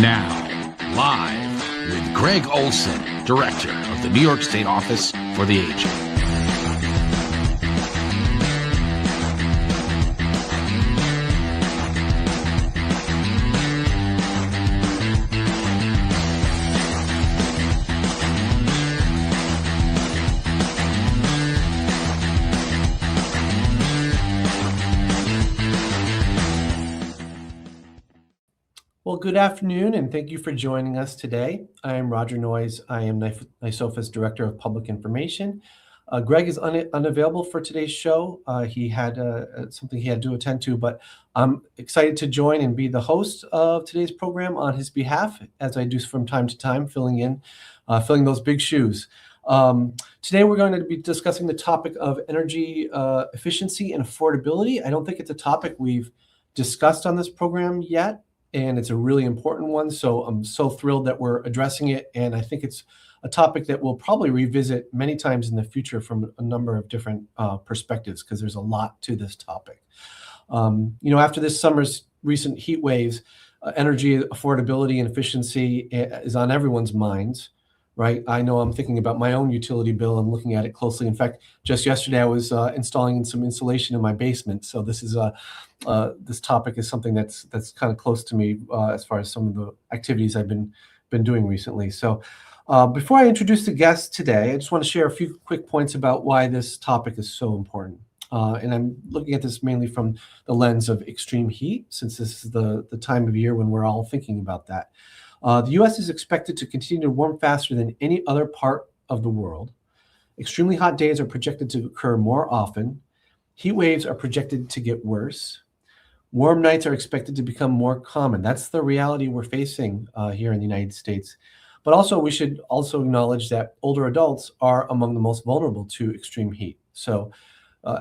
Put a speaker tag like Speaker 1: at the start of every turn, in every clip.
Speaker 1: Now, live with Greg Olson, Director of the New York State Office for the Aging.
Speaker 2: Well, good afternoon, and thank you for joining us today. I am Roger Noyes. I am NYSOFA's Director of Public Information. Greg is unavailable for today's show. He had something he had to attend to, but I'm excited to join and be the host of today's program on his behalf, as I do from time to time, filling those big shoes. Today, we're going to be discussing the topic of energy efficiency and affordability. I don't think it's a topic we've discussed on this program yet, and it's a really important one. So I'm so thrilled that we're addressing it. And I think it's a topic that we'll probably revisit many times in the future from a number of different perspectives, because there's a lot to this topic. After this summer's recent heat waves, energy affordability and efficiency is on everyone's minds, right? I know I'm thinking about my own utility bill and looking at it closely. In fact, just yesterday I was installing some insulation in my basement. So this topic is something that's kind of close to me as far as some of the activities I've been doing recently. So before I introduce the guest today, I just want to share a few quick points about why this topic is so important. And I'm looking at this mainly from the lens of extreme heat, since this is the time of year when we're all thinking about that. The U.S. is expected to continue to warm faster than any other part of the world. Extremely hot days are projected to occur more often. Heat waves are projected to get worse. Warm nights are expected to become more common. That's the reality we're facing here in the United States. But also, we should also acknowledge that older adults are among the most vulnerable to extreme heat. So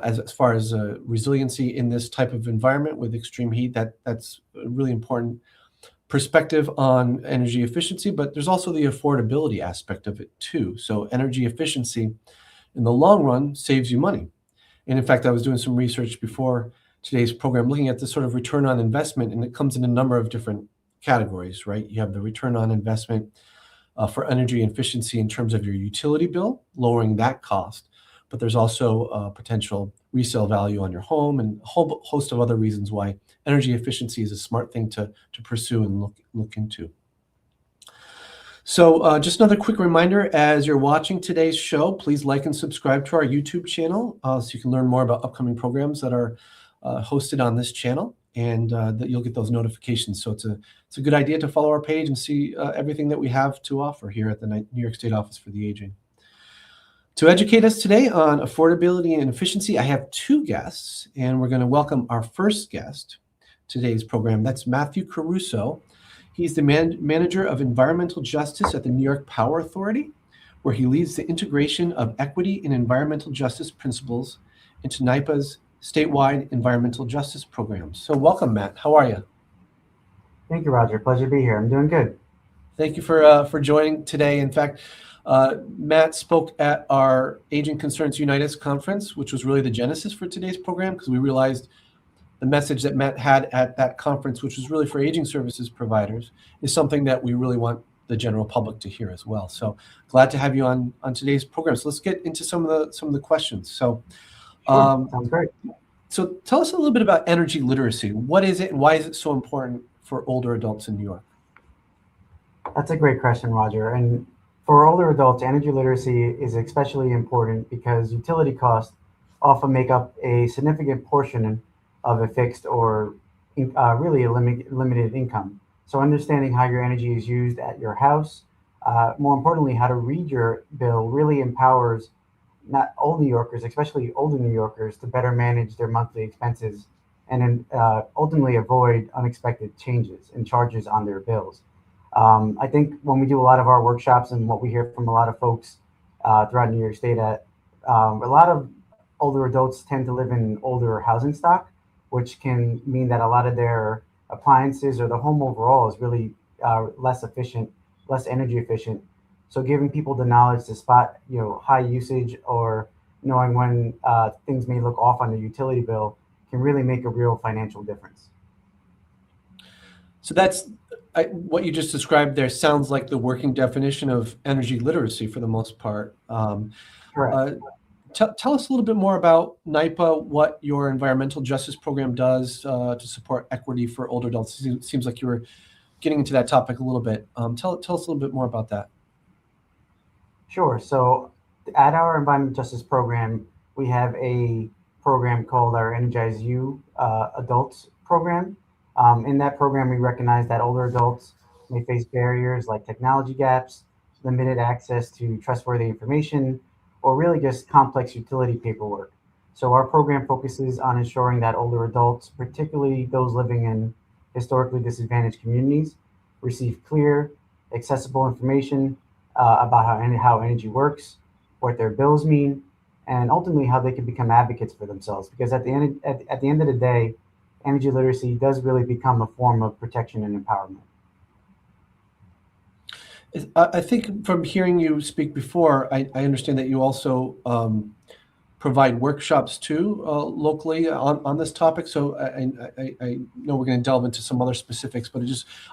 Speaker 2: as far as resiliency in this type of environment with extreme heat, that's a really important perspective on energy efficiency, but there's also the affordability aspect of it too. So energy efficiency in the long run saves you money. And in fact, I was doing some research before today's program looking at the sort of return on investment, and it comes in a number of different categories, right? You have the return on investment for energy efficiency in terms of your utility bill, lowering that cost. But there's also potential resale value on your home and a whole host of other reasons why energy efficiency is a smart thing to pursue and look into. So just another quick reminder, as you're watching today's show, please like and subscribe to our YouTube channel so you can learn more about upcoming programs that are hosted on this channel, and that you'll get those notifications. So it's a good idea to follow our page and see everything that we have to offer here at the New York State Office for the Aging. To educate us today on affordability and efficiency, I have two guests, and we're going to welcome our first guest to today's program. That's Matthew Caruso. He's the manager of environmental justice at the New York Power Authority, where he leads the integration of equity and environmental justice principles into NYPA's statewide environmental justice programs. So welcome, Matt. How are you?
Speaker 3: Thank you, Roger. Pleasure to be here. I'm doing good.
Speaker 2: Thank you for joining today. In fact, Matt spoke at our Aging Concerns Unitas conference, which was really the genesis for today's program, because we realized the message that Matt had at that conference, which was really for aging services providers, is something that we really want the general public to hear as well. So glad to have you on today's program. So let's get into some of the questions. So
Speaker 3: sure. Sounds great.
Speaker 2: So tell us a little bit about energy literacy. What is it, and why is it so important for older adults in New York?
Speaker 3: That's a great question, Roger. And for older adults, energy literacy is especially important because utility costs often make up a significant portion of a fixed or really a limited income. So understanding how your energy is used at your house, more importantly, how to read your bill, really empowers not all New Yorkers, especially older New Yorkers, to better manage their monthly expenses and ultimately avoid unexpected changes and charges on their bills. I think when we do a lot of our workshops and what we hear from a lot of folks throughout New York State, a lot of older adults tend to live in older housing stock, which can mean that a lot of their appliances or the home overall is really less efficient, less energy efficient. So giving people the knowledge to spot, high usage or knowing when things may look off on the utility bill can really make a real financial difference.
Speaker 2: So that's what you just described there sounds like the working definition of energy literacy for the most part.
Speaker 3: Correct.
Speaker 2: Uh, tell us a little bit more about NYPA, what your environmental justice program does to support equity for older adults. It seems like you were getting into that topic a little bit. Tell us a little bit more about that.
Speaker 3: Sure. So at our environmental justice program, we have a program called our Energize You Adults program. In that program, we recognize that older adults may face barriers like technology gaps, limited access to trustworthy information, or really just complex utility paperwork. So our program focuses on ensuring that older adults, particularly those living in historically disadvantaged communities, receive clear, accessible information about how energy works, what their bills mean, and ultimately how they can become advocates for themselves. Because at the end of the day, energy literacy does really become a form of protection and empowerment.
Speaker 2: I think from hearing you speak before, I understand that you also provide workshops too locally on this topic. So I know we're going to delve into some other specifics, but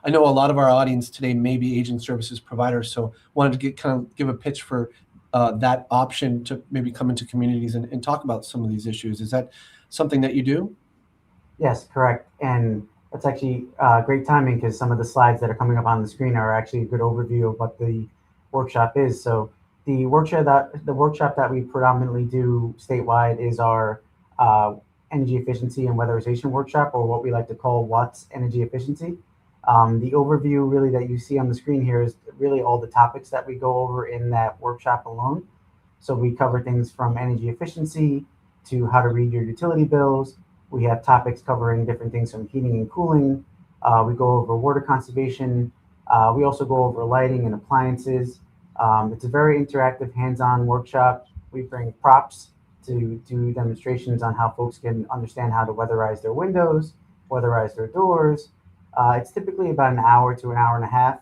Speaker 2: I know a lot of our audience today may be aging services providers. So wanted to give a pitch for that option to maybe come into communities and talk about some of these issues. Is that something that you do?
Speaker 3: Yes, correct. And that's actually great timing because some of the slides that are coming up on the screen are actually a good overview of what the workshop is. So the workshop that we predominantly do statewide is our uh, energy efficiency and weatherization workshop, or what we like to call Watts Energy Efficiency. The overview really that you see on the screen here is really all the topics that we go over in that workshop alone. So we cover things from energy efficiency to how to read your utility bills. We have topics covering different things from heating and cooling. We go over water conservation. We also go over lighting and appliances. It's a very interactive, hands-on workshop. We bring props to do demonstrations on how folks can understand how to weatherize their windows, weatherize their doors. It's typically about an hour to an hour and a half.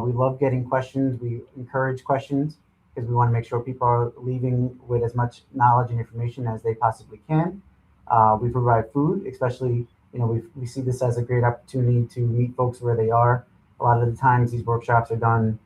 Speaker 3: We love getting questions. We encourage questions because we want to make sure people are leaving with as much knowledge and information as they possibly can. We provide food, especially, we see this as a great opportunity to meet folks where they are. A lot of the times these workshops are done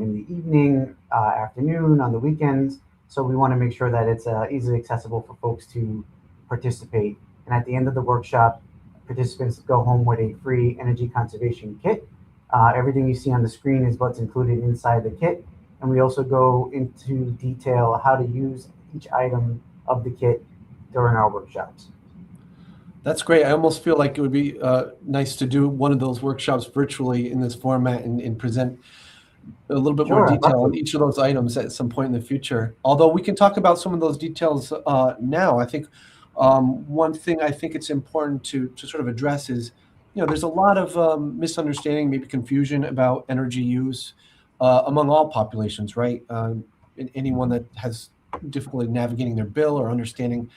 Speaker 3: in the evening, afternoon, on the weekends. So we want to make sure that it's easily accessible for folks to participate. And at the end of the workshop, participants go home with a free energy conservation kit. Everything you see on the screen is what's included inside the kit. And we also go into detail how to use each item of the kit during our workshops.
Speaker 2: That's great. I almost feel like it would be nice to do one of those workshops virtually in this format and present a little bit more
Speaker 3: Sure, I'd love
Speaker 2: detail on
Speaker 3: to.
Speaker 2: each of those items at some point in the future. Although we can talk about some of those details now. I think one thing I think it's important to sort of address is, there's a lot of misunderstanding, maybe confusion about energy use among all populations, right? Anyone that has difficulty navigating their bill or understanding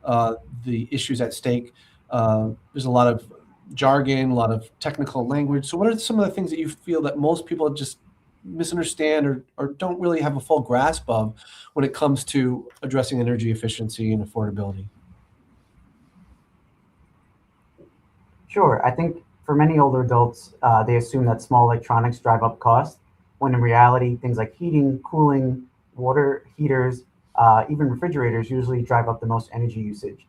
Speaker 2: uh, the issues at stake. There's a lot of jargon, a lot of technical language. So, what are some of the things that you feel that most people just misunderstand or don't really have a full grasp of when it comes to addressing energy efficiency and affordability?
Speaker 3: Sure. I think for many older adults, they assume that small electronics drive up cost, when in reality, things like heating, cooling, water heaters, even refrigerators usually drive up the most energy usage.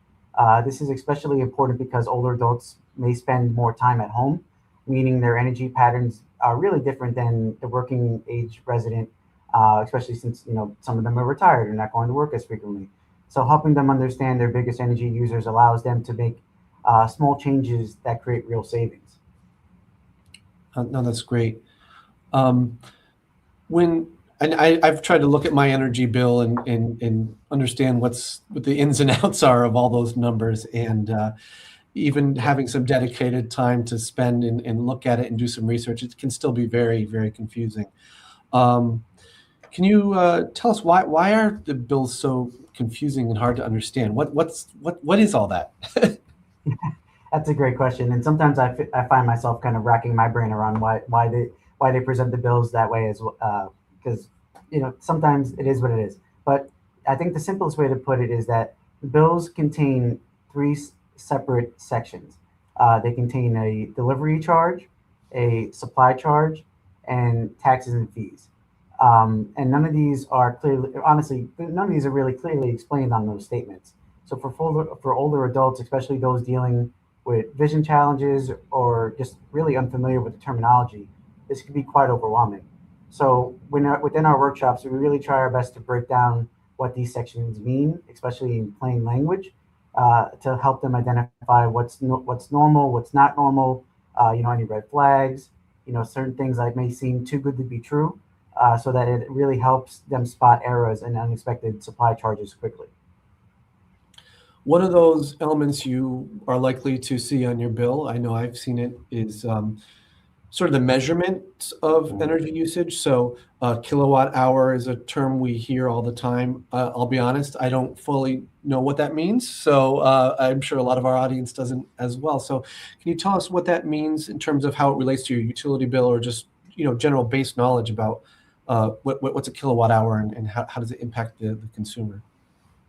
Speaker 3: This is especially important because older adults may spend more time at home, meaning their energy patterns are really different than the working age resident, especially since some of them are retired and not going to work as frequently. So helping them understand their biggest energy users allows them to make small changes that create real savings.
Speaker 2: No, that's great. Um, when and I've tried to look at my energy bill and understand what the ins and outs are of all those numbers, and even having some dedicated time to spend and look at it and do some research, it can still be very, very confusing. Um, can you tell us why are the bills so confusing and hard to understand? What is all that?
Speaker 3: That's a great question, and sometimes I find myself kind of racking my brain around why they present the bills that way as well, because sometimes it is what it is. But I think the simplest way to put it is that the bills contain three separate sections. They contain a delivery charge, a supply charge, and taxes and fees. And none of these are clearly, honestly, none of these are really clearly explained on those statements. So for older adults, especially those dealing with vision challenges or just really unfamiliar with the terminology, this could be quite overwhelming. So within our workshops, we really try our best to break down what these sections mean, especially in plain language, to help them identify what's normal, what's not normal, any red flags, certain things that may seem too good to be true, so that it really helps them spot errors and unexpected supply charges quickly.
Speaker 2: One of those elements you are likely to see on your bill, I know I've seen it, is sort of the measurement of energy usage. So kilowatt hour is a term we hear all the time. I'll be honest, I don't fully know what that means. So I'm sure a lot of our audience doesn't as well. So can you tell us what that means in terms of how it relates to your utility bill, or just general base knowledge about what's a kilowatt hour, and how does it impact the consumer?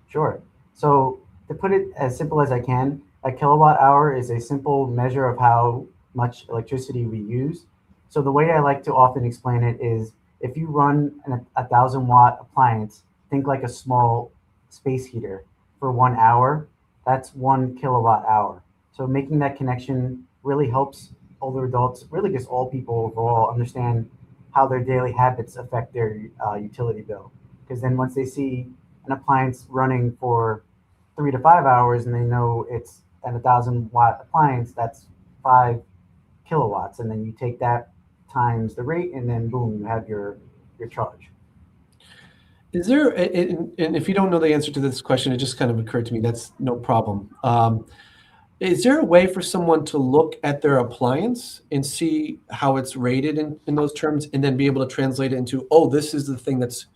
Speaker 3: Sure. So to put it as simple as I can, a kilowatt hour is a simple measure of how much electricity we use. So the way I like to often explain it is, if you run a 1,000 watt appliance, think like a small space heater for 1 hour, that's 1 kilowatt hour. So making that connection really helps older adults, really just all people overall, understand how their daily habits affect their utility bill. Because then once they see an appliance running for 3 to 5 hours and they know it's at 1,000 watt appliance, that's 5 kilowatts. And then you take that times the rate, and then boom, you have your charge.
Speaker 2: Is there, and if you don't know the answer to this question, it just kind of occurred to me, that's no problem. Is there a way for someone to look at their appliance and see how it's rated in those terms, and then be able to translate it into, oh, this is the thing that's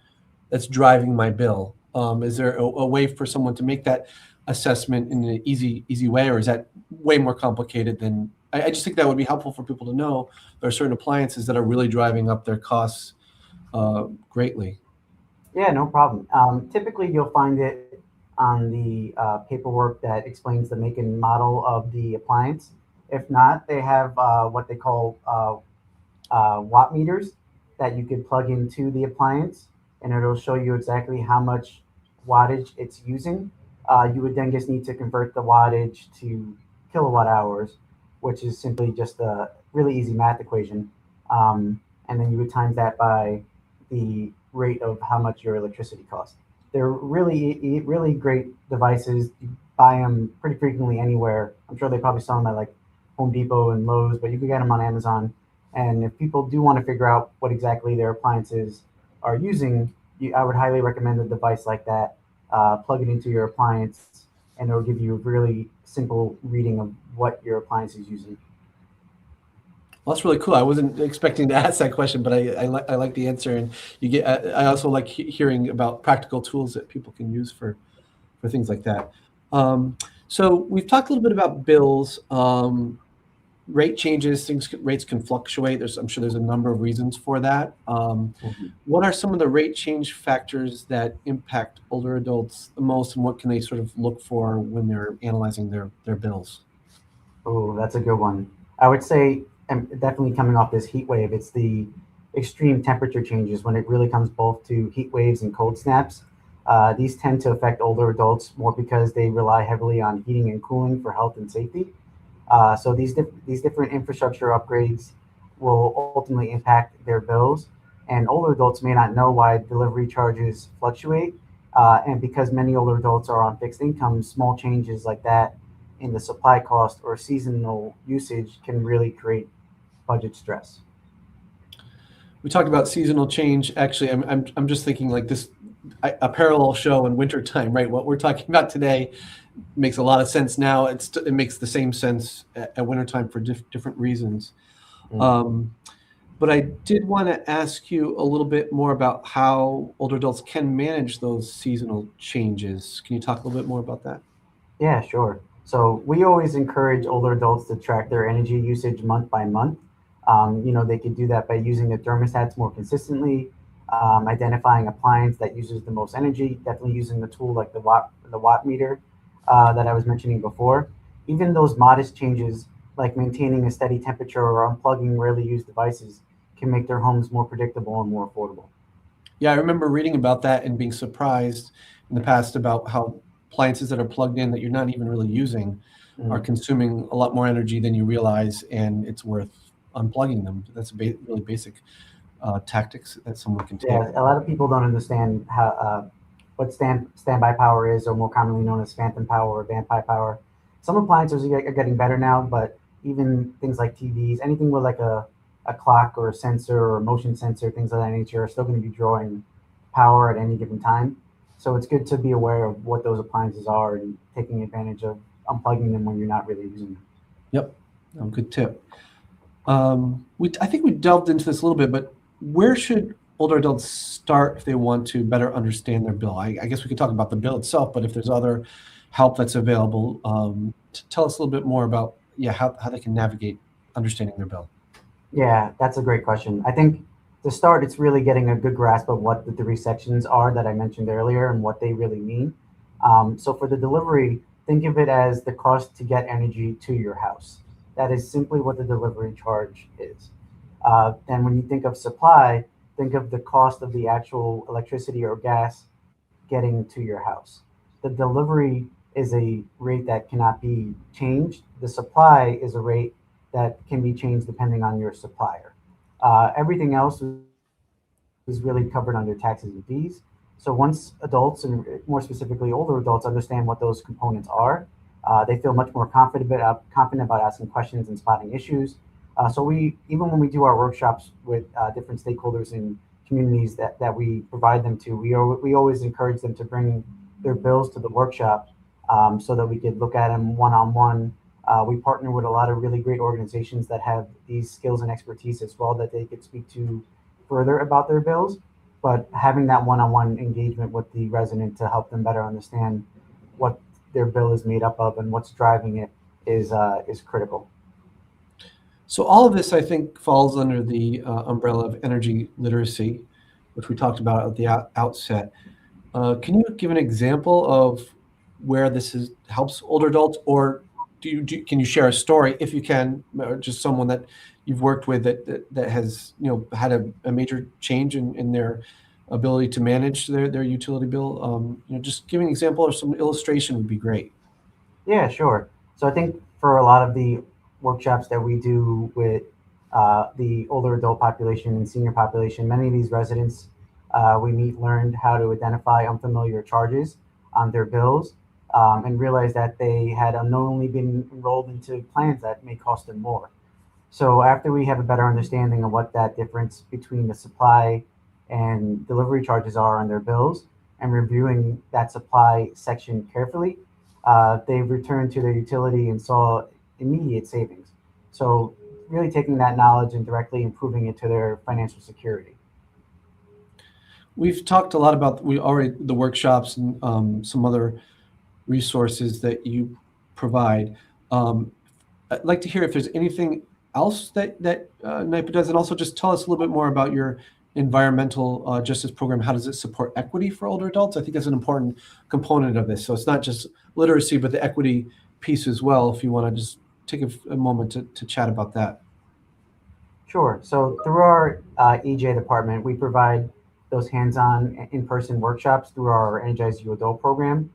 Speaker 2: driving my bill? Is there a way for someone to make that assessment in an easy way, or is that way more complicated than? I just think that would be helpful for people to know there are certain appliances that are really driving up their costs greatly.
Speaker 3: Yeah, no problem. Typically, you'll find it on the paperwork that explains the make and model of the appliance. If not, they have what they call watt meters that you could plug into the appliance, and it'll show you exactly how much wattage it's using. You would then just need to convert the wattage to kilowatt hours, which is simply just a really easy math equation. And then you would times that by the rate of how much your electricity costs. They're really great devices. You buy them pretty frequently anywhere. I'm sure they probably sell them at like Home Depot and Lowe's, but you can get them on Amazon. And if people do want to figure out what exactly their appliances are using, I would highly recommend a device like that. Plug it into your appliance, and it'll give you a really simple reading of what your appliance is using.
Speaker 2: Well, that's really cool. I wasn't expecting to ask that question, but I like the answer. And I also like hearing about practical tools that people can use for things like that. So we've talked a little bit about bills. Rate changes, rates can fluctuate. I'm sure there's a number of reasons for that. What are some of the rate change factors that impact older adults the most, and what can they sort of look for when they're analyzing their bills?
Speaker 3: Oh, that's a good one. I would say, and definitely coming off this heat wave, it's the extreme temperature changes when it really comes both to heat waves and cold snaps. These tend to affect older adults more because they rely heavily on heating and cooling for health and safety. So these different infrastructure upgrades will ultimately impact their bills, and older adults may not know why delivery charges fluctuate. And because many older adults are on fixed incomes, small changes like that in the supply cost or seasonal usage can really create budget stress.
Speaker 2: We talked about seasonal change. Actually, I'm just thinking like this, a parallel show in wintertime, right? What we're talking about today makes a lot of sense now. It makes the same sense at wintertime for different reasons. But I did want to ask you a little bit more about how older adults can manage those seasonal changes. Can you talk a little bit more about that?
Speaker 3: Yeah, sure. So we always encourage older adults to track their energy usage month by month. They could do that by using the thermostats more consistently, identifying appliance that uses the most energy, definitely using the tool like the watt meter that I was mentioning before. Even those modest changes like maintaining a steady temperature or unplugging rarely used devices can make their homes more predictable and more affordable.
Speaker 2: Yeah, I remember reading about that and being surprised in the past about how appliances that are plugged in that you're not even really using are
Speaker 3: Mm.
Speaker 2: consuming a lot more energy than you realize, and it's worth unplugging them. That's really basic tactics that someone can take.
Speaker 3: Yeah, a lot of people don't understand how what standby power is, or more commonly known as phantom power or vampire power. Some appliances are getting better now, but even things like TVs, anything with like a clock or a sensor or a motion sensor, things of that nature, are still going to be drawing power at any given time. So it's good to be aware of what those appliances are and taking advantage of unplugging them when you're not really using them.
Speaker 2: Yep, good tip. I think we delved into this a little bit, but where should older adults start if they want to better understand their bill? I guess we could talk about the bill itself, but if there's other help that's available, tell us a little bit more about how they can navigate understanding their bill.
Speaker 3: Yeah, that's a great question. I think to start, it's really getting a good grasp of what the three sections are that I mentioned earlier and what they really mean. So for the delivery, think of it as the cost to get energy to your house. That is simply what the delivery charge is. Then when you think of supply, think of the cost of the actual electricity or gas getting to your house. The delivery is a rate that cannot be changed. The supply is a rate that can be changed depending on your supplier. Everything else is really covered under taxes and fees. So once adults, and more specifically older adults, understand what those components are, they feel much more confident about asking questions and spotting issues. So we, even when we do our workshops with different stakeholders in communities that we provide them to, we always encourage them to bring their bills to the workshop, so that we could look at them one-on-one. We partner with a lot of really great organizations that have these skills and expertise as well that they could speak to further about their bills. But having that one-on-one engagement with the resident to help them better understand what their bill is made up of and what's driving it is critical.
Speaker 2: So all of this, I think, falls under the umbrella of energy literacy, which we talked about at the outset. Can you give an example of where helps older adults, or can you share a story, if you can, or just someone that you've worked with that has had a major change in their ability to manage their utility bill? Just giving an example or some illustration would be great.
Speaker 3: Yeah, sure. So I think for a lot of the workshops that we do with the older adult population and senior population, many of these residents we meet learned how to identify unfamiliar charges on their bills, and realize that they had unknowingly been enrolled into plans that may cost them more. So after we have a better understanding of what that difference between the supply and delivery charges are on their bills, and reviewing that supply section carefully, they returned to their utility and saw immediate savings. So really taking that knowledge and directly improving it to their financial security.
Speaker 2: We've talked a lot about the workshops and some other resources that you provide. I'd like to hear if there's anything else that NYPA does, and also just tell us a little bit more about your environmental justice program. How does it support equity for older adults? I think that's an important component of this. So it's not just literacy, but the equity piece as well. If you want to just take a moment to chat about that.
Speaker 3: Sure. So through our EJ department, we provide those hands-on in-person workshops through our Energize You Adult program.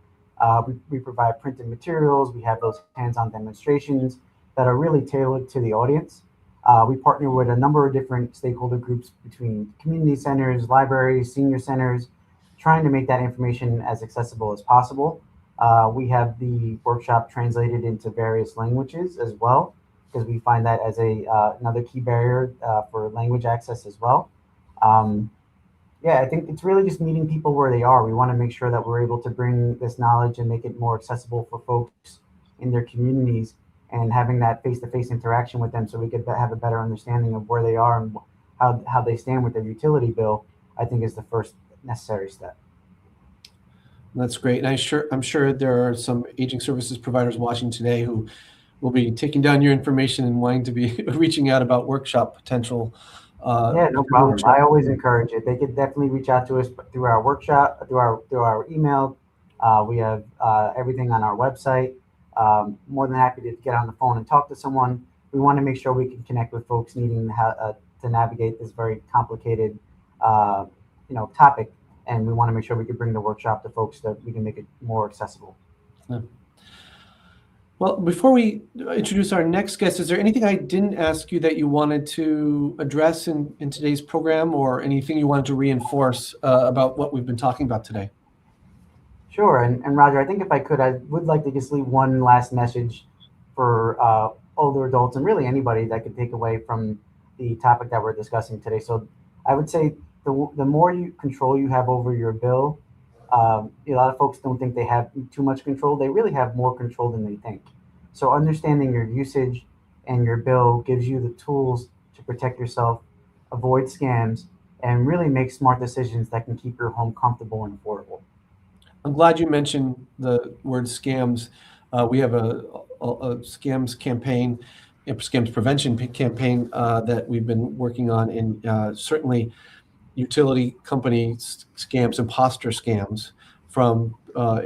Speaker 3: We provide printed materials. We have those hands-on demonstrations that are really tailored to the audience. We partner with a number of different stakeholder groups between community centers, libraries, senior centers, trying to make that information as accessible as possible. We have the workshop translated into various languages as well, because we find that as another key barrier for language access as well. Yeah, I think it's really just meeting people where they are. We want to make sure that we're able to bring this knowledge and make it more accessible for folks in their communities, and having that face-to-face interaction with them so we could have a better understanding of where they are and how they stand with their utility bill, I think is the first necessary step.
Speaker 2: That's great. And I'm sure there are some aging services providers watching today who will be taking down your information and wanting to be reaching out about workshop potential.
Speaker 3: Yeah, no problem. I always encourage it. They could definitely reach out to us through our workshop, through our email. We have everything on our website. More than happy to get on the phone and talk to someone. we want to make sure we can connect with folks needing to navigate this very complicated, topic. And we want to make sure we can bring the workshop to folks so that we can make it more accessible.
Speaker 2: Yeah. Well, before we introduce our next guest, is there anything I didn't ask you that you wanted to address in today's program, or anything you wanted to reinforce about what we've been talking about today?
Speaker 3: Sure. And Roger, I think if I could, I would like to just leave one last message for older adults and really anybody that could take away from the topic that we're discussing today. So I would say the more control you have over your bill, a lot of folks don't think they have too much control. They really have more control than they think. So understanding your usage and your bill gives you the tools to protect yourself, avoid scams, and really make smart decisions that can keep your home comfortable and affordable.
Speaker 2: I'm glad you mentioned the word scams. We have a scams campaign, scams prevention campaign that we've been working on, and certainly utility company scams, imposter scams from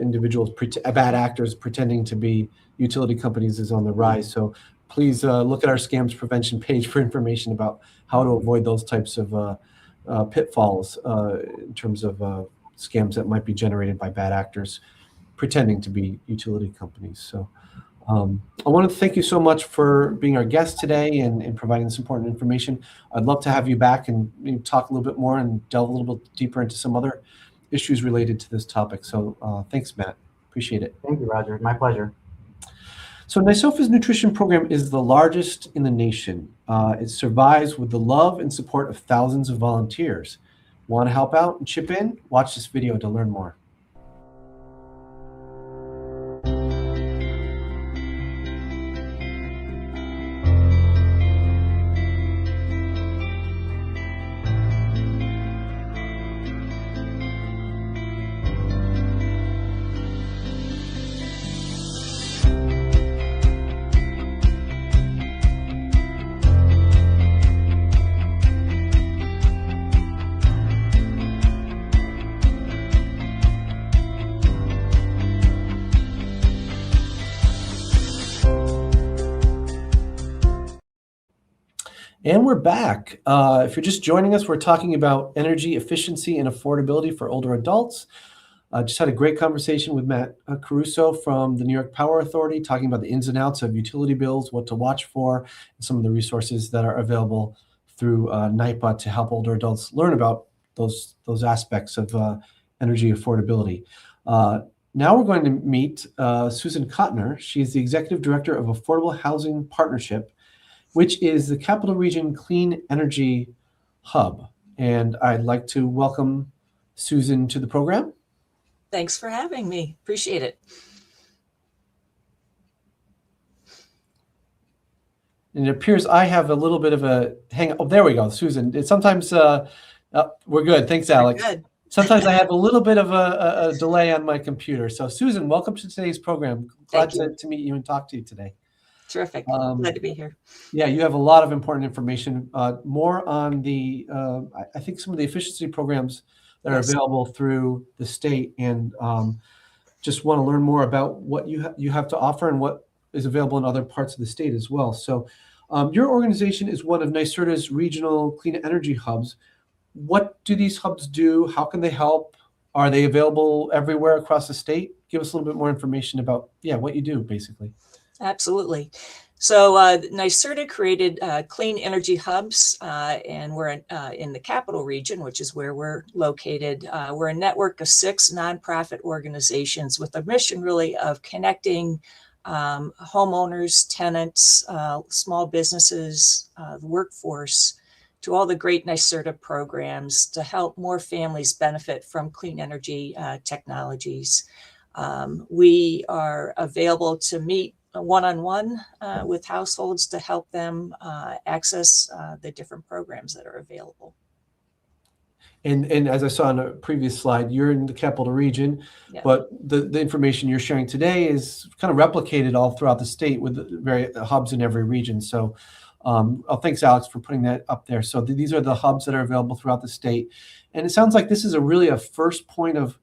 Speaker 2: individuals, bad actors pretending to be utility companies is on the rise. So please look at our scams prevention page for information about how to avoid those types of pitfalls in terms of scams that might be generated by bad actors pretending to be utility companies. So I want to thank you so much for being our guest today and providing this important information. I'd love to have you back and talk a little bit more and delve a little bit deeper into some other issues related to this topic. So thanks, Matt. Appreciate it.
Speaker 3: Thank you, Roger. My pleasure.
Speaker 2: So NYSOFA's nutrition program is the largest in the nation. It survives with the love and support of thousands of volunteers. Want to help out and chip in? Watch this video to learn more. And we're back. If you're just joining us, we're talking about energy efficiency and affordability for older adults. Just had a great conversation with Matt Caruso from the New York Power Authority, talking about the ins and outs of utility bills, what to watch for, and some of the resources that are available through NYPA to help older adults learn about those aspects of energy affordability. Now we're going to meet Susan Kottner. She's the Executive Director of Affordable Housing Partnership, which is the Capital Region Clean Energy Hub. And I'd like to welcome Susan to the program.
Speaker 4: Thanks for having me. Appreciate it.
Speaker 2: And it appears I have a little bit of a hang. Oh, there we go, Susan. It sometimes we're good. Thanks, Alex.
Speaker 4: We're good.
Speaker 2: Sometimes I have a little bit of a delay on my computer. So Susan, welcome to today's program. Glad to meet you and talk to you today.
Speaker 4: Terrific. Glad to be here.
Speaker 2: Yeah, you have a lot of important information. More on the, I think some of the efficiency programs that are available through the state, and just want to learn more about what you have to offer and what is available in other parts of the state as well. So your organization is one of NYSERDA's regional clean energy hubs. What do these hubs do? How can they help? Are they available everywhere across the state? Give us a little bit more information about, what you do, basically.
Speaker 4: Absolutely. So NYSERDA created clean energy hubs, and we're in the capital region, which is where we're located. We're a network of 6 nonprofit organizations with a mission really of connecting homeowners, tenants, small businesses, the workforce, to all the great NYSERDA programs to help more families benefit from clean energy technologies. We are available to meet one-on-one with households to help them access the different programs that are available.
Speaker 2: And as I saw on a previous slide, you're in the capital region, but the information you're sharing today is kind of replicated all throughout the state with very hubs in every region. So thanks, Alex, for putting that up there. So these are the hubs that are available throughout the state. And it sounds like this is really a first point of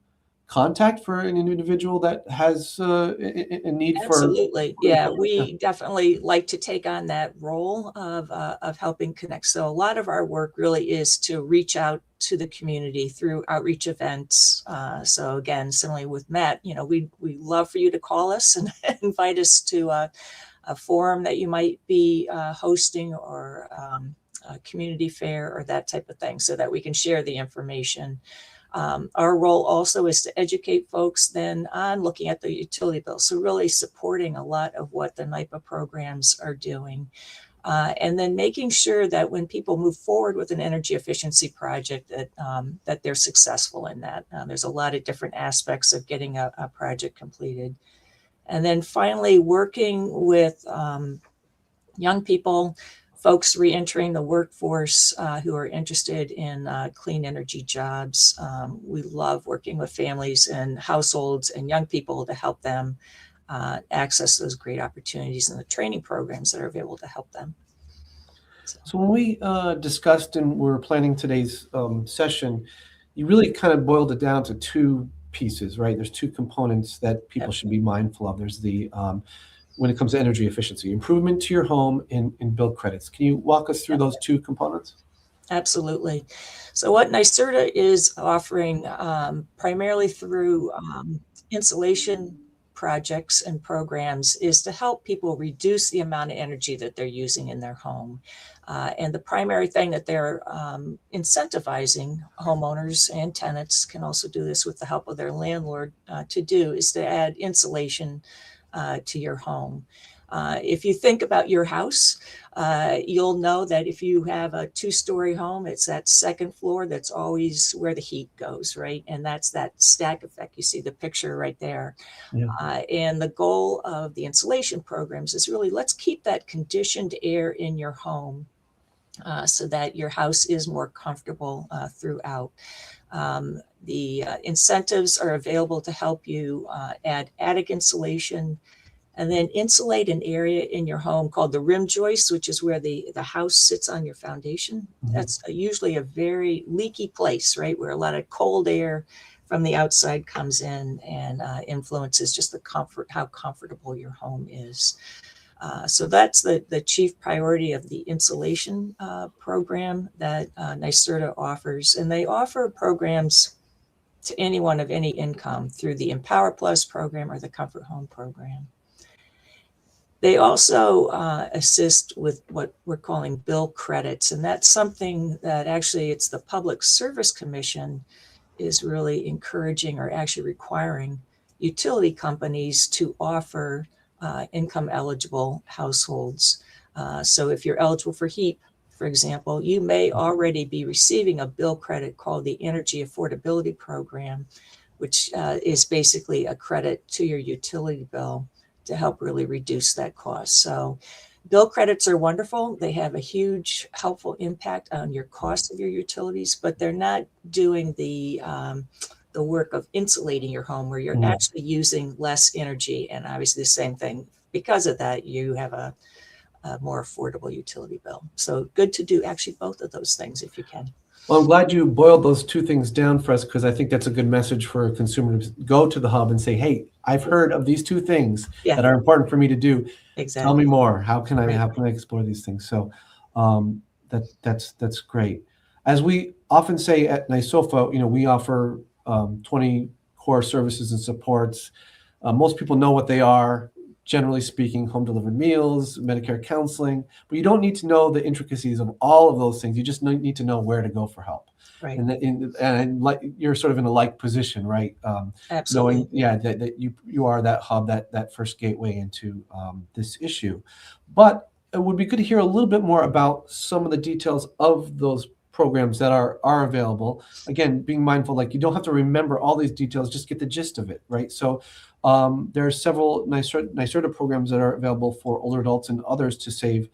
Speaker 2: contact for an individual that has a need for?
Speaker 4: Absolutely. Yeah, we definitely like to take on that role of helping connect. So a lot of our work really is to reach out to the community through outreach events. So again, similarly with Matt, we love for you to call us and invite us to a forum that you might be hosting, or a community fair or that type of thing, so that we can share the information. Our role also is to educate folks then on looking at the utility bill. So really supporting a lot of what the NYPA programs are doing. And then making sure that when people move forward with an energy efficiency project, that they're successful in that. There's a lot of different aspects of getting a project completed. And then finally, working with young people, folks reentering the workforce who are interested in clean energy jobs. We love working with families and households and young people to help them access those great opportunities and the training programs that are available to help them.
Speaker 2: So when we discussed and we're planning today's session, you really kind of boiled it down to two pieces, right? There's two components that people should be mindful of. There's the when it comes to energy efficiency, improvement to your home, and bill credits. Can you walk us through those two components?
Speaker 4: Absolutely. So what NYSERDA is offering primarily through insulation projects and programs is to help people reduce the amount of energy that they're using in their home. And the primary thing that they're incentivizing homeowners and tenants, can also do this with the help of their landlord, to do is to add insulation to your home. If you think about your house, you'll know that if you have a 2-story home, it's that second floor that's always where the heat goes, right? And that's that stack effect. You see the picture right there.
Speaker 2: Yeah.
Speaker 4: And the goal of the insulation programs is really, let's keep that conditioned air in your home so that your house is more comfortable throughout. The incentives are available to help you add attic insulation, and then insulate an area in your home called the rim joist, which is where the house sits on your foundation.
Speaker 2: Mm-hmm.
Speaker 4: That's usually a very leaky place, right? Where a lot of cold air from the outside comes in and influences just the comfort, how comfortable your home is. So that's the chief priority of the insulation program that NYSERDA offers. And they offer programs to anyone of any income through the Empower Plus program or the Comfort Home program. They also assist with what we're calling bill credits, and that's something that actually it's the Public Service Commission is really encouraging, or actually requiring, utility companies to offer income eligible households. So if you're eligible for HEAP, for example, you may already be receiving a bill credit called the Energy Affordability Program, which is basically a credit to your utility bill to help really reduce that cost. So bill credits are wonderful. They have a huge helpful impact on your cost of your utilities, but they're not doing the work of insulating your home, where you're actually using less energy. And obviously the same thing, because of that, you have a more affordable utility bill. So good to do actually both of those things if you can.
Speaker 2: Well, I'm glad you boiled those two things down for us, because I think that's a good message for a consumer to go to the hub and say, hey, I've heard of these two things that are important for me to do.
Speaker 4: Exactly.
Speaker 2: Tell me more. How can I explore these things? So that's great. As we often say at NYSOFA, we offer 20 core services and supports. Most people know what they are. Generally speaking, home delivered meals, Medicare counseling, but you don't need to know the intricacies of all of those things. You just need to know where to go for help.
Speaker 4: Right.
Speaker 2: And like you're sort of in a like position, right?
Speaker 4: Absolutely.
Speaker 2: Knowing, that you are that hub, that first gateway into this issue. But it would be good to hear a little bit more about some of the details of those programs that are available. Again, being mindful, like you don't have to remember all these details, just get the gist of it, right? So there are several NYSERDA programs that are available for older adults and others to save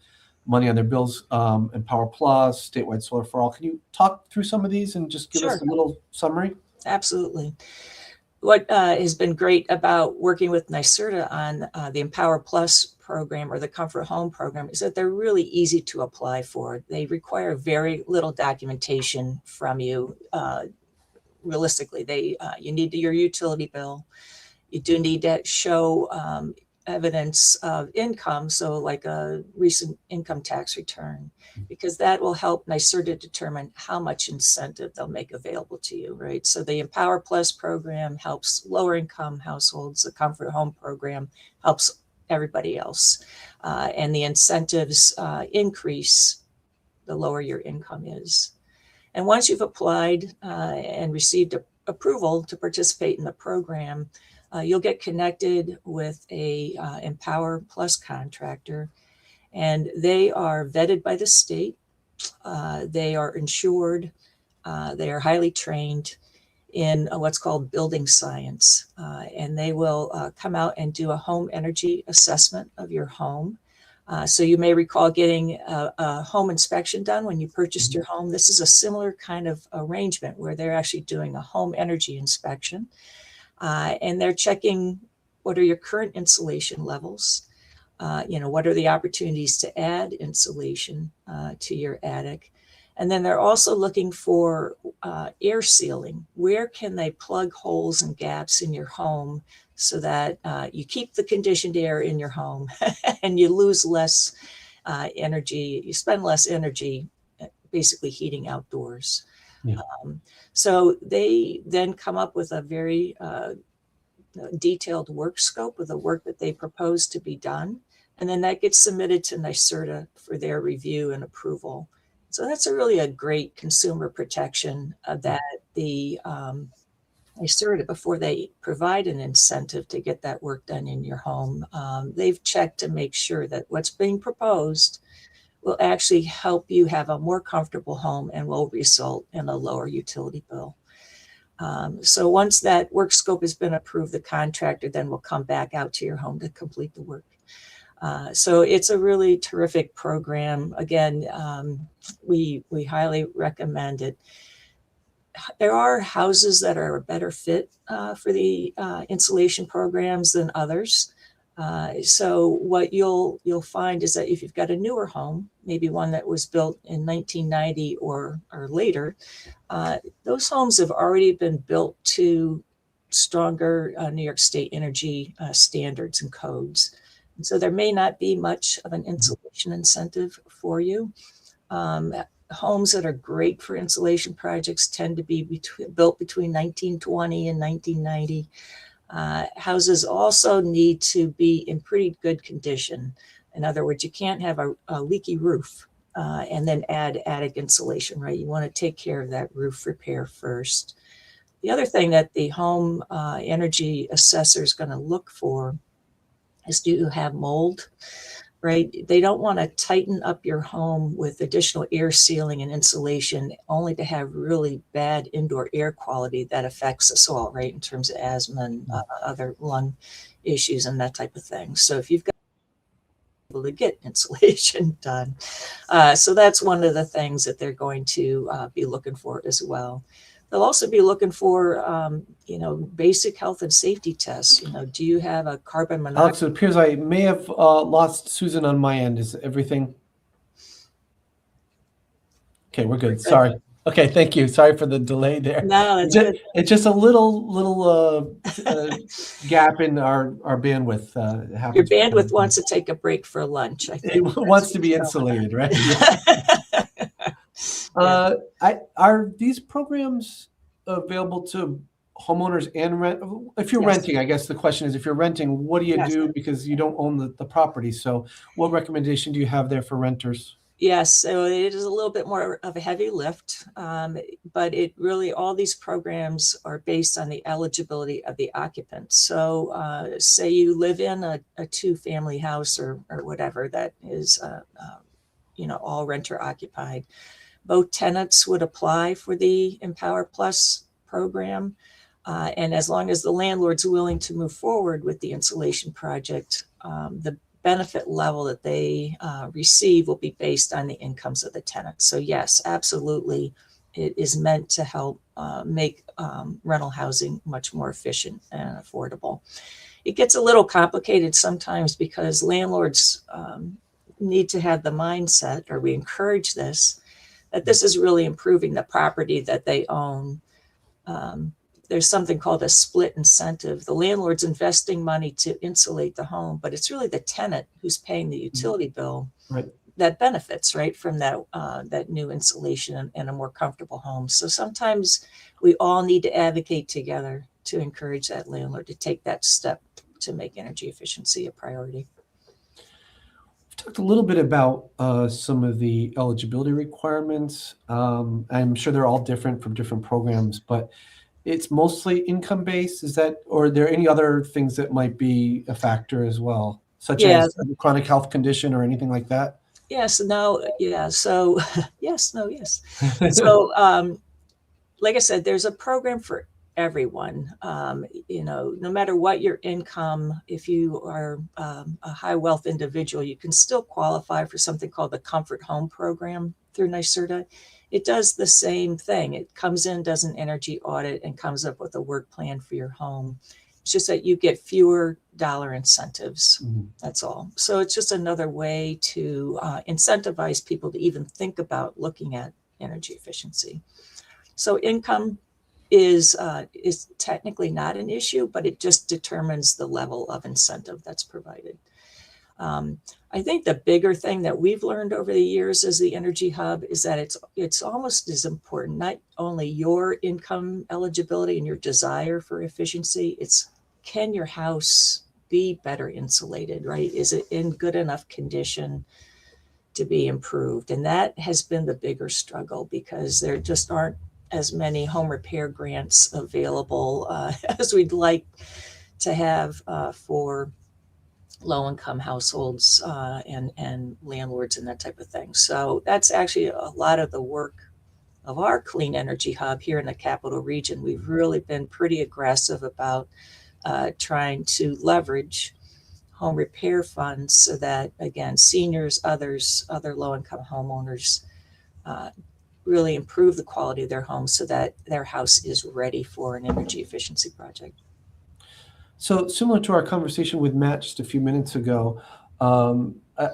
Speaker 2: money on their bills. Empower Plus, statewide solar for all. Can you talk through some of these and just give us a little summary?
Speaker 4: Absolutely. What has been great about working with NYSERDA on the Empower Plus program or the Comfort Home program is that they're really easy to apply for. They require very little documentation from you. realistically, you need your utility bill. You do need to show evidence of income, so like a recent income tax return, because that will help NYSERDA determine how much incentive they'll make available to you, right? So the Empower Plus program helps lower income households. The Comfort Home program helps everybody else. And the incentives increase the lower your income is. And once you've applied and received approval to participate in the program, you'll get connected with a Empower Plus contractor, and they are vetted by the state. They are insured. They are highly trained in what's called building science, and they will come out and do a home energy assessment of your home. So you may recall getting a home inspection done when you purchased your home. This is a similar kind of arrangement where they're actually doing a home energy inspection, and they're checking what are your current insulation levels. What are the opportunities to add insulation to your attic? And then they're also looking for air sealing. Where can they plug holes and gaps in your home so that you keep the conditioned air in your home and you lose less energy, you spend less energy basically heating outdoors.
Speaker 2: Yeah.
Speaker 4: So they then come up with a very detailed work scope of the work that they propose to be done. And then that gets submitted to NYSERDA for their review and approval. So that's really a great consumer protection that the NYSERDA, before they provide an incentive to get that work done in your home, they've checked to make sure that what's being proposed will actually help you have a more comfortable home and will result in a lower utility bill. So once that work scope has been approved, the contractor then will come back out to your home to complete the work. So it's a really terrific program. Again, we highly recommend it. There are houses that are a better fit for the insulation programs than others. So what you'll find is that if you've got a newer home, maybe one that was built in 1990 or later, those homes have already been built to stronger New York State energy standards and codes. And so there may not be much of an insulation incentive for you. Homes that are great for insulation projects tend to be built between 1920 and 1990. Houses also need to be in pretty good condition. In other words, you can't have a leaky roof and then add attic insulation, right? You want to take care of that roof repair first. The other thing that the home energy assessor is going to look for is, do you have mold, right? They don't want to tighten up your home with additional air sealing and insulation only to have really bad indoor air quality that affects us all, right? In terms of asthma and other lung issues and that type of thing. So if you've got able to get insulation done. So that's one of the things that they're going to be looking for as well. They'll also be looking for, basic health and safety tests. Do you have a carbon monoxide?
Speaker 2: Alex, it appears I may have lost Susan on my end. Is everything? Okay, we're good. Sorry. Okay, thank you. Sorry for the delay there.
Speaker 4: No, it's good.
Speaker 2: It's just a little gap in our bandwidth.
Speaker 4: Your bandwidth wants to take a break for lunch, I think.
Speaker 2: It wants to be insulated, right? Are these programs available to homeowners and rent? If you're renting, I guess the question is, if you're renting, what do you do, because you don't own the property? So what recommendation do you have there for renters?
Speaker 4: Yes, so it is a little bit more of a heavy lift, but it really, all these programs are based on the eligibility of the occupant. So say you live in a two-family house or whatever that is, all renter occupied. Both tenants would apply for the Empower Plus program. And as long as the landlord's willing to move forward with the insulation project, the benefit level that they receive will be based on the incomes of the tenants. So yes, absolutely, it is meant to help make rental housing much more efficient and affordable. It gets a little complicated sometimes because landlords need to have the mindset, or we encourage this, that this is really improving the property that they own. there's something called a split incentive. The landlord's investing money to insulate the home, but it's really the tenant who's paying the utility bill that benefits, right, from that new insulation and a more comfortable home. So sometimes we all need to advocate together to encourage that landlord to take that step to make energy efficiency a priority.
Speaker 2: We've talked a little bit about some of the eligibility requirements. I'm sure they're all different from different programs, but it's mostly income-based. Is that, or are there any other things that might be a factor as well, such as a chronic health condition or anything like that?
Speaker 4: Yes, no, yeah. So yes, no, yes. So like I said, there's a program for everyone. No matter what your income, if you are a high wealth individual, you can still qualify for something called the Comfort Home Program through NYSERDA. It does the same thing. It comes in, does an energy audit, and comes up with a work plan for your home. It's just that you get fewer dollar incentives. That's all. So it's just another way to incentivize people to even think about looking at energy efficiency. So income is technically not an issue, but it just determines the level of incentive that's provided. I think the bigger thing that we've learned over the years as the Energy Hub is that it's almost as important, not only your income eligibility and your desire for efficiency, it's can your house be better insulated, right? Is it in good enough condition to be improved? And that has been the bigger struggle because there just aren't as many home repair grants available as we'd like to have for low-income households and landlords and that type of thing. So that's actually a lot of the work of our Clean Energy Hub here in the Capital Region. We've really been pretty aggressive about trying to leverage home repair funds so that, again, seniors, other low-income homeowners really improve the quality of their home so that their house is ready for an energy efficiency project.
Speaker 2: So similar to our conversation with Matt just a few minutes ago,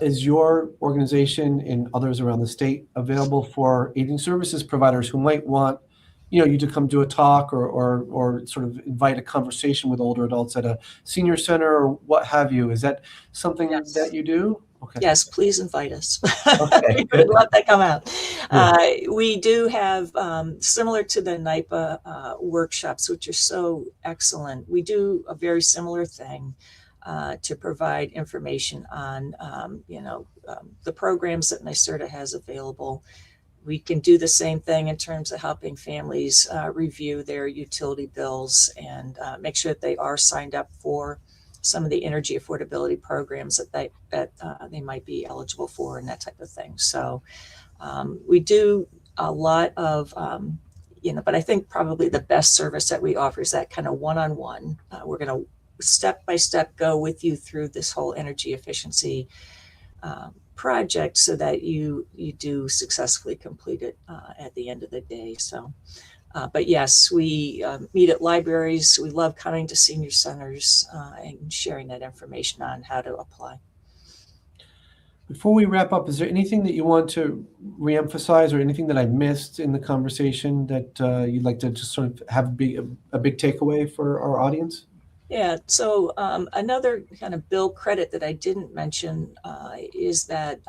Speaker 2: is your organization and others around the state available for aging services providers who might want, you to come do a talk or sort of invite a conversation with older adults at a senior center or what have you? Is that something that you do?
Speaker 4: Okay. Yes, please invite us.
Speaker 2: Okay.
Speaker 4: We would love that come out. We do have, similar to the NYPA workshops, which are so excellent, we do a very similar thing to provide information on, the programs that NYSERDA has available. We can do the same thing in terms of helping families review their utility bills and make sure that they are signed up for some of the energy affordability programs that they might be eligible for and that type of thing. So we do a lot of, but I think probably the best service that we offer is that kind of one-on-one. We're going to step by step go with you through this whole energy efficiency project so that you do successfully complete it at the end of the day. So. But yes, we meet at libraries. We love coming to senior centers and sharing that information on how to apply.
Speaker 2: Before we wrap up, is there anything that you want to reemphasize or anything that I missed in the conversation that you'd like to just sort of have a big takeaway for our audience?
Speaker 4: Yeah, so another kind of bill credit that I didn't mention is that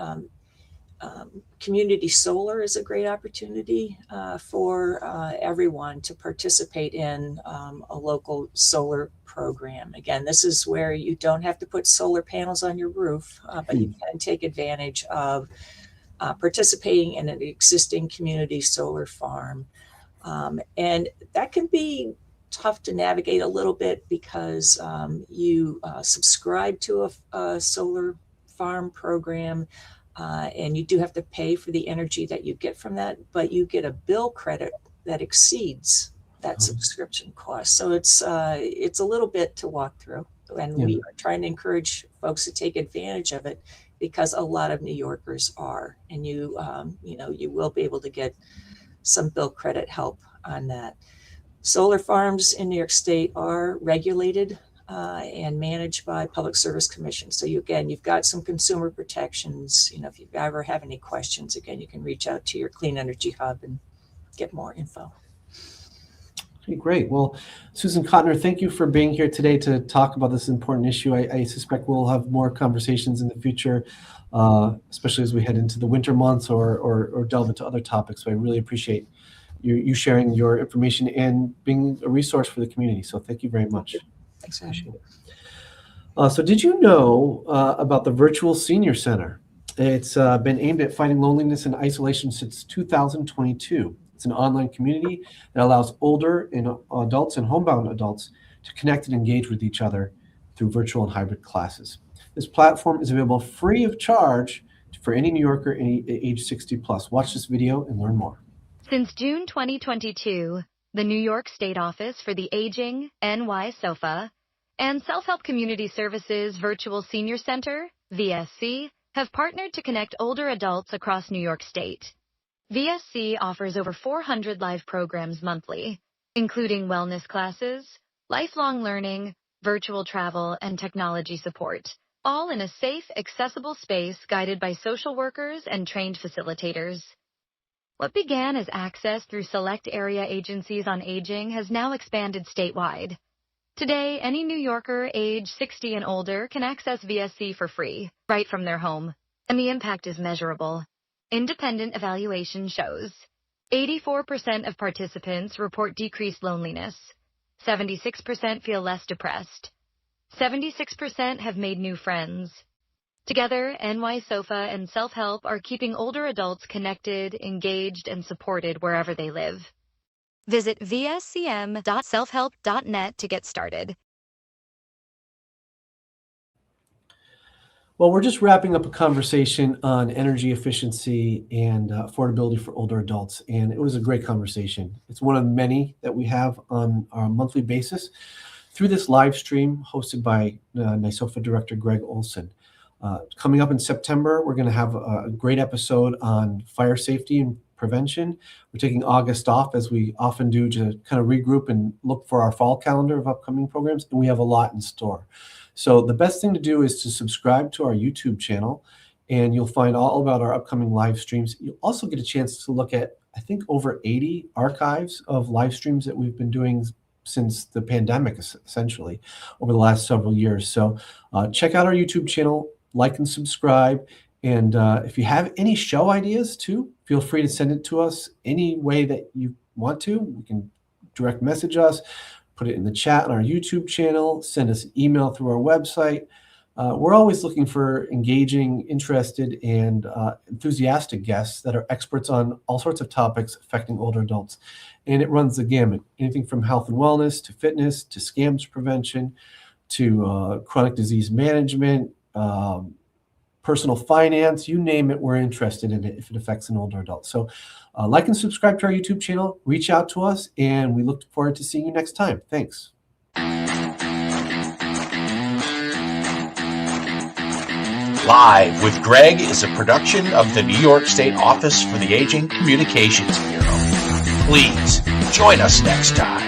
Speaker 4: community solar is a great opportunity for everyone to participate in a local solar program. Again, this is where you don't have to put solar panels on your roof, but you can take advantage of participating in an existing community solar farm. And that can be tough to navigate a little bit because you subscribe to a solar farm program. And you do have to pay for the energy that you get from that, but you get a bill credit that exceeds that subscription cost. So it's a little bit to walk through, and we are trying to encourage folks to take advantage of it because a lot of New Yorkers are, and you will be able to get some bill credit help on that. Solar farms in New York State are regulated and managed by Public Service Commission. So you've got some consumer protections. If you ever have any questions, again, you can reach out to your Clean Energy Hub and get more info.
Speaker 2: Okay, great. Well, Susan Cotner, thank you for being here today to talk about this important issue. I suspect we'll have more conversations in the future, especially as we head into the winter months or delve into other topics. So I really appreciate you sharing your information and being a resource for the community. So thank you very much.
Speaker 4: Thanks.
Speaker 2: Appreciate it. So did you know about the Virtual Senior Center? It's been aimed at fighting loneliness and isolation since 2022. It's an online community that allows older adults and homebound adults to connect and engage with each other through virtual and hybrid classes. This platform is available free of charge for any New Yorker age 60 plus. Watch this video and learn more.
Speaker 5: Since June 2022, the New York State Office for the Aging, NY SOFA, and Self-Help Community Services Virtual Senior Center, VSC, have partnered to connect older adults across New York State. VSC offers over 400 live programs monthly, including wellness classes, lifelong learning, virtual travel, and technology support, all in a safe, accessible space guided by social workers and trained facilitators. What began as access through select area agencies on aging has now expanded statewide. Today, any New Yorker age 60 and older can access VSC for free, right from their home, and the impact is measurable. Independent evaluation shows 84% of participants report decreased loneliness, 76% feel less depressed, 76% have made new friends. Together, NY SOFA and Self-Help are keeping older adults connected, engaged, and supported wherever they live. Visit vscm.selfhelp.net to get started.
Speaker 2: Well, we're just wrapping up a conversation on energy efficiency and affordability for older adults, and it was a great conversation. It's one of many that we have on our monthly basis through this live stream hosted by NYSOFA Director Greg Olson. Coming up in September, we're going to have a great episode on fire safety and prevention. We're taking August off, as we often do, to kind of regroup and look for our fall calendar of upcoming programs, and we have a lot in store. So the best thing to do is to subscribe to our YouTube channel, and you'll find all about our upcoming live streams. You'll also get a chance to look at, I think, over 80 archives of live streams that we've been doing since the pandemic, essentially, over the last several years. So check out our YouTube channel, like and subscribe. And if you have any show ideas too, feel free to send it to us any way that you want to. You can direct message us, put it in the chat on our YouTube channel, send us an email through our website. We're always looking for engaging, interested, and enthusiastic guests that are experts on all sorts of topics affecting older adults. And it runs the gamut, anything from health and wellness to fitness to scams prevention to chronic disease management, personal finance, you name it, we're interested in it if it affects an older adult. So like and subscribe to our YouTube channel, reach out to us, and we look forward to seeing you next time. Thanks.
Speaker 1: Live with Greg is a production of the New York State Office for the Aging Communications Bureau. Please join us next time.